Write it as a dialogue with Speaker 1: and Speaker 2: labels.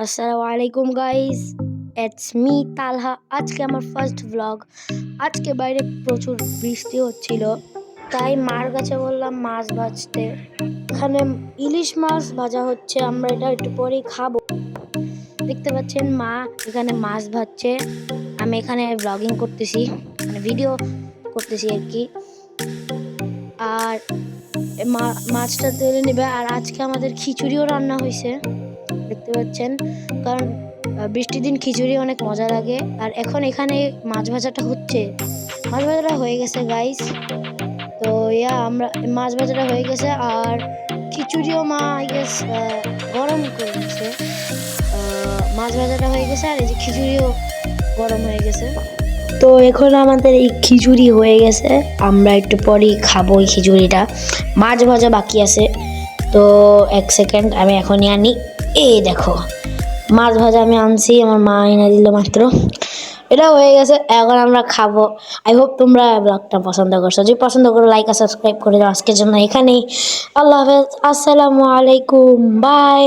Speaker 1: আসসালামু আলাইকুম guys, it's me তালহা। আজকে আমার ফার্স্ট ব্লগ। আজকে বাইরে প্রচুর বৃষ্টি হচ্ছিল, তাই মার কাছে বললাম মাছ ভাজতে। এখানে ইলিশ মাছ ভাজা হচ্ছে, আমরা এটা একটু পরেই খাবো। দেখতে পাচ্ছেন মা এখানে মাছ ভাজছে, আমি এখানে ব্লগিং করতেছি, মানে ভিডিও করতেছি আর কি। আর মাছটা তেলে নেবে। আর আজকে আমাদের খিচুড়িও রান্না হয়েছে, দেখতে পাচ্ছেন। কারণ বৃষ্টির দিন খিচুড়ি অনেক মজা লাগে। আর এখন এখানে মাছ ভাজাটা হচ্ছে, মাছ ভাজাটা হয়ে গেছে গাইস। তো আমরা মাছ ভাজাটা হয়ে গেছে, আর খিচুড়িও মা আই গেস গরম করে দিচ্ছে। মাছ ভাজাটা হয়ে গেছে, আর এই যে খিচুড়িও গরম হয়ে গেছে। তো এখন আমাদের এই খিচুড়ি হয়ে গেছে, আমরা একটু পরেই খাবো এই খিচুড়িটা। মাছ ভাজা বাকি আছে, তো এক সেকেন্ড আমি এখনই আনি। এই দেখো মাছ ভাজা আমি আনছি, আমার মা এনে দিল মাত্র। এটা হয়ে গেছে, এখন আমরা খাবো। আই হোপ তোমরা ব্লগটা পছন্দ করছো। যদি পছন্দ করো লাইক আর সাবস্ক্রাইব করে দাও। আজকের জন্য এখানেই। আল্লাহ হাফেজ, আসসালামু আলাইকুম, বাই।